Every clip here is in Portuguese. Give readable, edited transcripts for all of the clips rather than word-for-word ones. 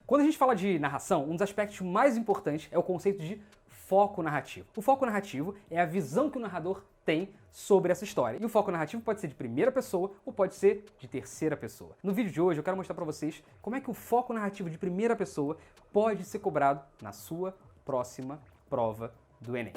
Quando a gente fala de narração, um dos aspectos mais importantes é o conceito de foco narrativo. O foco narrativo é a visão que o narrador tem sobre essa história. E o foco narrativo pode ser de primeira pessoa ou pode ser de terceira pessoa. No vídeo de hoje eu quero mostrar para vocês como é que o foco narrativo de primeira pessoa pode ser cobrado na sua próxima prova do Enem.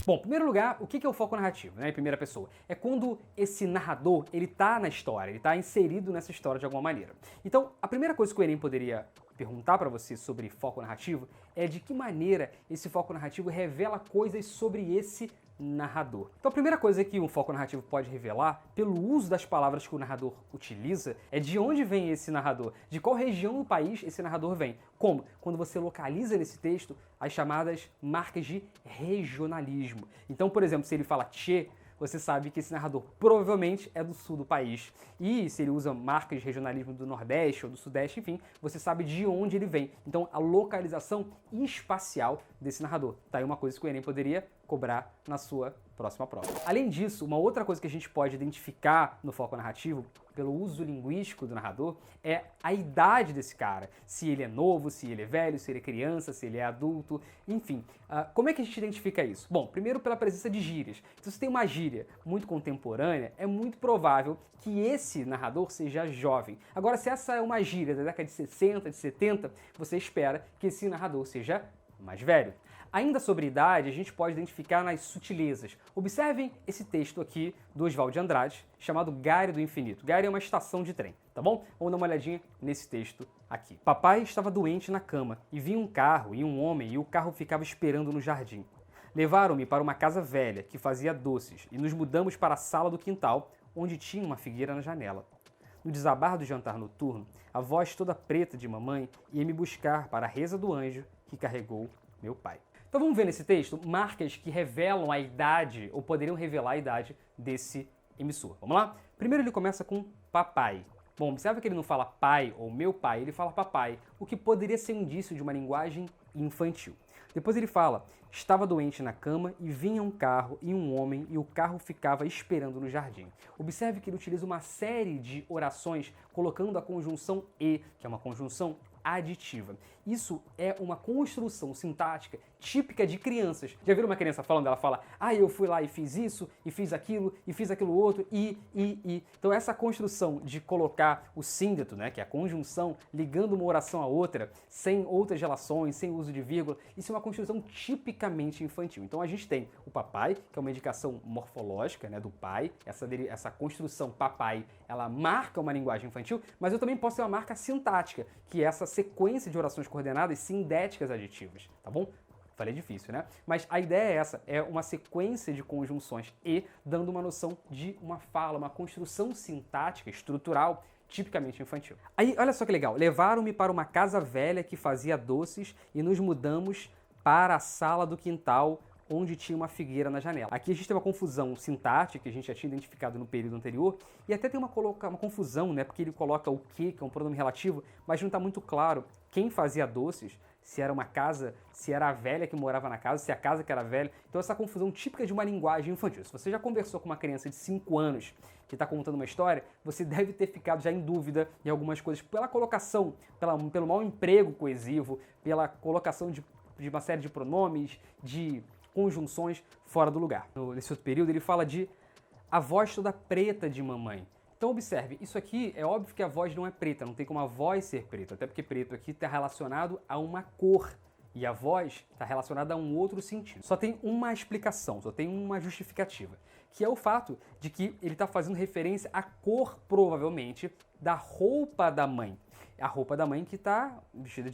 Bom, em primeiro lugar, o que é o foco narrativo, né, em primeira pessoa? É quando esse narrador, ele tá na história, ele tá inserido nessa história de alguma maneira. Então, a primeira coisa que o Enem poderia perguntar para você sobre foco narrativo é de que maneira esse foco narrativo revela coisas sobre esse narrador. Então a primeira coisa que um foco narrativo pode revelar, pelo uso das palavras que o narrador utiliza, é de onde vem esse narrador, de qual região do país esse narrador vem. Como? Quando você localiza nesse texto as chamadas marcas de regionalismo. Então, por exemplo, se ele fala tchê, você sabe que esse narrador provavelmente é do sul do país. E se ele usa marcas de regionalismo do Nordeste ou do Sudeste, enfim, você sabe de onde ele vem. Então, a localização espacial desse narrador. Tá aí uma coisa que o Enem poderia cobrar na sua próxima prova. Além disso, uma outra coisa que a gente pode identificar no foco narrativo, pelo uso linguístico do narrador, é a idade desse cara. Se ele é novo, se ele é velho, se ele é criança, se ele é adulto, enfim. Como é que a gente identifica isso? Bom, primeiro pela presença de gírias. Então, se tem uma gíria muito contemporânea, é muito provável que esse narrador seja jovem. Agora, se essa é uma gíria da década de 60, de 70, você espera que esse narrador seja mais velho. Ainda sobre idade, a gente pode identificar nas sutilezas. Observem esse texto aqui do Oswald de Andrade, chamado Gare do Infinito. Gare é uma estação de trem, tá bom? Vamos dar uma olhadinha nesse texto aqui. Papai estava doente na cama, e vinha um carro e um homem, e o carro ficava esperando no jardim. Levaram-me para uma casa velha, que fazia doces, e nos mudamos para a sala do quintal, onde tinha uma figueira na janela. No desabar do jantar noturno, a voz toda preta de mamãe ia me buscar para a reza do anjo que carregou meu pai. Então vamos ver nesse texto marcas que revelam a idade, ou poderiam revelar a idade desse emissor. Vamos lá? Primeiro ele começa com papai. Bom, observa que ele não fala pai ou meu pai, ele fala papai, o que poderia ser um indício de uma linguagem infantil. Depois ele fala, estava doente na cama e vinha um carro e um homem e o carro ficava esperando no jardim. Observe que ele utiliza uma série de orações colocando a conjunção e, que é uma conjunção aditiva. Isso é uma construção sintática típica de crianças. Já viram uma criança falando? Ela fala, eu fui lá e fiz isso, e fiz aquilo outro, e. Então essa construção de colocar o síndeto, né, que é a conjunção, ligando uma oração à outra, sem outras relações, sem uso de vírgula, isso é uma construção tipicamente infantil. Então a gente tem o papai, que é uma indicação morfológica, né, do pai, essa construção papai, ela marca uma linguagem infantil, mas eu também posso ter uma marca sintática, que é essa sequência de orações coordenadas sindéticas aditivas, tá bom? Falei difícil, né? Mas a ideia é essa, é uma sequência de conjunções e dando uma noção de uma fala, uma construção sintática, estrutural, tipicamente infantil. Aí, olha só que legal, levaram-me para uma casa velha que fazia doces e nos mudamos para a sala do quintal onde tinha uma figueira na janela. Aqui a gente tem uma confusão sintática que a gente já tinha identificado no período anterior e até tem uma confusão, né? Porque ele coloca o que é um pronome relativo, mas não está muito claro quem fazia doces, se era uma casa, se era a velha que morava na casa, se a casa que era velha. Então essa confusão típica de uma linguagem infantil. Se você já conversou com uma criança de 5 anos que está contando uma história, você deve ter ficado já em dúvida em algumas coisas pela colocação, pelo mau emprego coesivo, pela colocação de uma série de pronomes, de conjunções fora do lugar. Nesse outro período ele fala de a voz toda preta de mamãe. Então observe, isso aqui é óbvio que a voz não é preta, não tem como a voz ser preta, até porque preto aqui está relacionado a uma cor e a voz está relacionada a um outro sentido. Só tem uma explicação, só tem uma justificativa, que é o fato de que ele está fazendo referência à cor, provavelmente, da roupa da mãe. A roupa da mãe que está vestida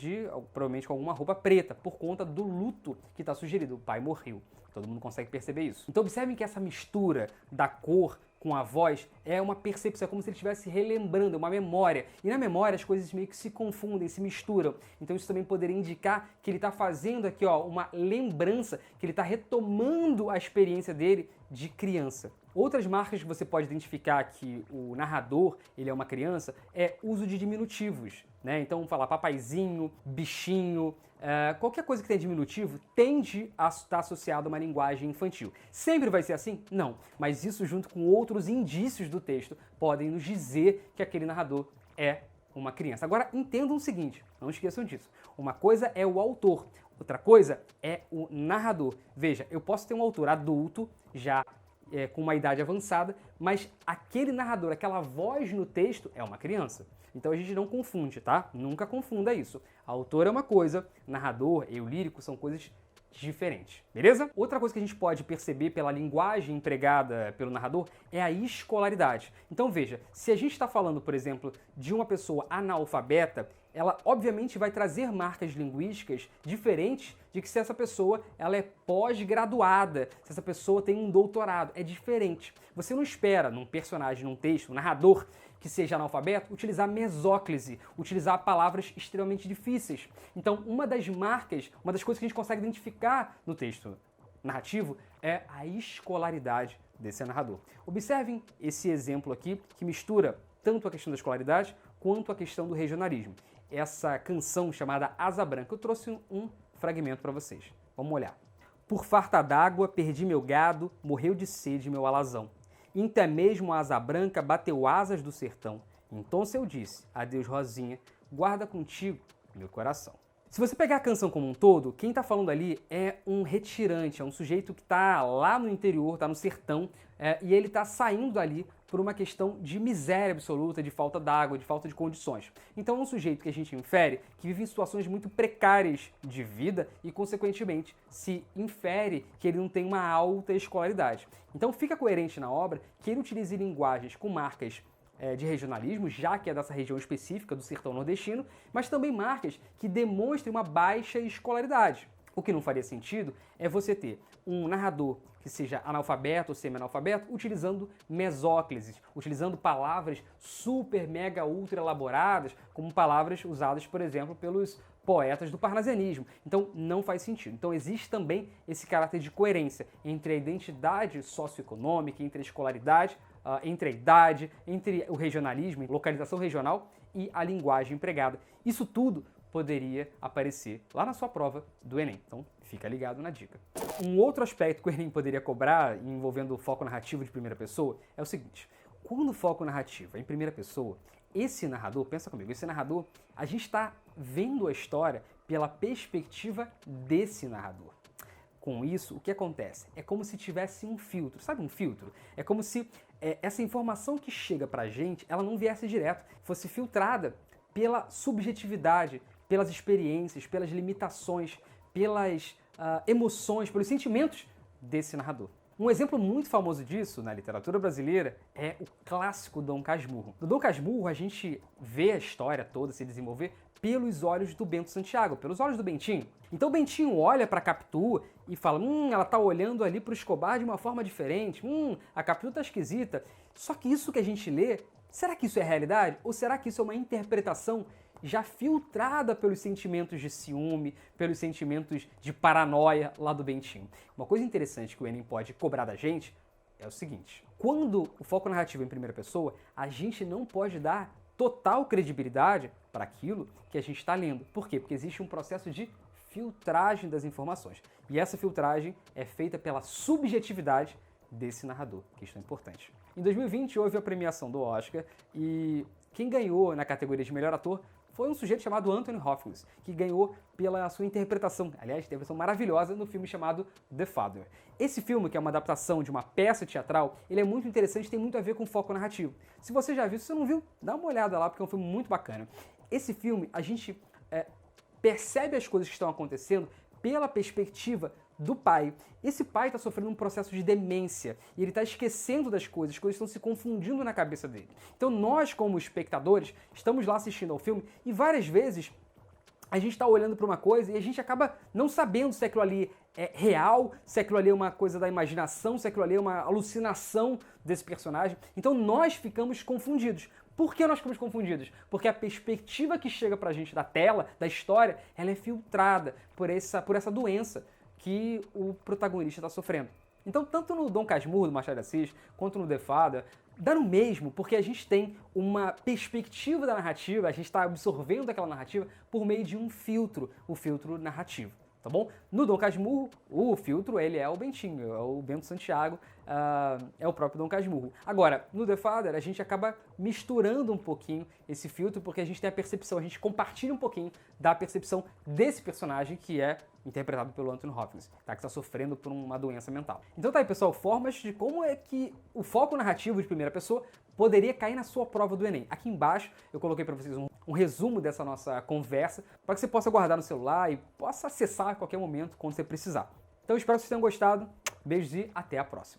provavelmente com alguma roupa preta, por conta do luto que está sugerido. O pai morreu. Todo mundo consegue perceber isso. Então observem que essa mistura da cor com a voz é uma percepção, é como se ele estivesse relembrando, é uma memória. E na memória as coisas meio que se confundem, se misturam. Então isso também poderia indicar que ele está fazendo aqui uma lembrança, que ele está retomando a experiência dele de criança. Outras marcas que você pode identificar que o narrador ele é uma criança é uso de diminutivos, né? Então, falar papaizinho, bichinho, qualquer coisa que tenha diminutivo tende a estar associado a uma linguagem infantil. Sempre vai ser assim? Não. Mas isso, junto com outros indícios do texto, podem nos dizer que aquele narrador é uma criança. Agora, entendam o seguinte, não esqueçam disso. Uma coisa é o autor, outra coisa é o narrador. Veja, eu posso ter um autor adulto, já com uma idade avançada, mas aquele narrador, aquela voz no texto é uma criança. Então a gente não confunde, tá? Nunca confunda isso. Autor é uma coisa, narrador, eu lírico são coisas diferentes, beleza? Outra coisa que a gente pode perceber pela linguagem empregada pelo narrador é a escolaridade. Então veja, se a gente está falando, por exemplo, de uma pessoa analfabeta, ela obviamente vai trazer marcas linguísticas diferentes de que se essa pessoa ela é pós-graduada, se essa pessoa tem um doutorado. É diferente. Você não espera num personagem, num texto, um narrador que seja analfabeto, utilizar mesóclise, utilizar palavras extremamente difíceis. Então, uma das marcas, uma das coisas que a gente consegue identificar no texto narrativo é a escolaridade desse narrador. Observem esse exemplo aqui que mistura tanto a questão da escolaridade quanto a questão do regionalismo. Essa canção chamada Asa Branca. Eu trouxe um fragmento para vocês. Vamos olhar. Por farta d'água, perdi meu gado, morreu de sede meu alazão. Até mesmo a asa branca bateu asas do sertão. Então eu disse, adeus Rosinha, guarda contigo meu coração. Se você pegar a canção como um todo, quem está falando ali é um retirante, é um sujeito que está lá no interior, está no sertão, e ele está saindo dali por uma questão de miséria absoluta, de falta d'água, de falta de condições. Então é um sujeito que a gente infere que vive em situações muito precárias de vida e, consequentemente, se infere que ele não tem uma alta escolaridade. Então fica coerente na obra que ele utilize linguagens com marcas de regionalismo, já que é dessa região específica do sertão nordestino, mas também marcas que demonstrem uma baixa escolaridade. O que não faria sentido é você ter um narrador que seja analfabeto ou semi-analfabeto utilizando mesóclises, utilizando palavras super, mega, ultra elaboradas, como palavras usadas, por exemplo, pelos poetas do parnasianismo. Então, não faz sentido. Então, existe também esse caráter de coerência entre a identidade socioeconômica, entre a escolaridade, entre a idade, entre o regionalismo, localização regional e a linguagem empregada. Isso tudo poderia aparecer lá na sua prova do Enem. Então, fica ligado na dica. Um outro aspecto que o Enem poderia cobrar, envolvendo o foco narrativo de primeira pessoa, é o seguinte. Quando o foco narrativo é em primeira pessoa, esse narrador, pensa comigo, esse narrador, a gente está vendo a história pela perspectiva desse narrador. Com isso, o que acontece? É como se tivesse um filtro. Sabe um filtro? É como se essa informação que chega pra gente, ela não viesse direto, fosse filtrada pela subjetividade, pelas experiências, pelas limitações, pelas emoções, pelos sentimentos desse narrador. Um exemplo muito famoso disso na literatura brasileira é o clássico Dom Casmurro. No Dom Casmurro, a gente vê a história toda se desenvolver pelos olhos do Bento Santiago, pelos olhos do Bentinho. Então o Bentinho olha para a Capitu e fala, ela tá olhando ali para o Escobar de uma forma diferente, a Capitu tá esquisita. Só que isso que a gente lê, será que isso é realidade? Ou será que isso é uma interpretação já filtrada pelos sentimentos de ciúme, pelos sentimentos de paranoia lá do Bentinho? Uma coisa interessante que o Enem pode cobrar da gente é o seguinte, quando o foco narrativo é em primeira pessoa, a gente não pode dar total credibilidade para aquilo que a gente está lendo. Por quê? Porque existe um processo de filtragem das informações. E essa filtragem é feita pela subjetividade desse narrador, que isso é importante. Em 2020 houve a premiação do Oscar e quem ganhou na categoria de melhor ator foi um sujeito chamado Anthony Hopkins, que ganhou pela sua interpretação, aliás, interpretação maravilhosa no filme chamado The Father. Esse filme, que é uma adaptação de uma peça teatral, ele é muito interessante, tem muito a ver com foco narrativo. Se você já viu, se você não viu, dá uma olhada lá, porque é um filme muito bacana. Esse filme, a gente percebe as coisas que estão acontecendo pela perspectiva do pai. Esse pai está sofrendo um processo de demência e ele está esquecendo das coisas, as coisas estão se confundindo na cabeça dele. Então nós, como espectadores, estamos lá assistindo ao filme e várias vezes a gente está olhando para uma coisa e a gente acaba não sabendo se aquilo ali é real, se aquilo ali é uma coisa da imaginação, se aquilo ali é uma alucinação desse personagem. Então nós ficamos confundidos. Por que nós ficamos confundidos? Porque a perspectiva que chega pra gente da tela, da história, ela é filtrada por essa doença que o protagonista está sofrendo. Então, tanto no Dom Casmurro, do Machado de Assis, quanto no The Father, dá no mesmo, porque a gente tem uma perspectiva da narrativa, a gente está absorvendo aquela narrativa por meio de um filtro, o filtro narrativo. Tá bom? No Dom Casmurro, o filtro, ele é o Bentinho, é o Bento Santiago, é o próprio Dom Casmurro. Agora, no The Father, a gente acaba misturando um pouquinho esse filtro, porque a gente tem a percepção, a gente compartilha um pouquinho da percepção desse personagem, que é interpretado pelo Anthony Hopkins, tá? Que está sofrendo por uma doença mental. Então tá aí, pessoal, formas de como é que o foco narrativo de primeira pessoa poderia cair na sua prova do Enem. Aqui embaixo eu coloquei para vocês um resumo dessa nossa conversa, para que você possa guardar no celular e possa acessar a qualquer momento quando você precisar. Então eu espero que vocês tenham gostado, beijos e até a próxima.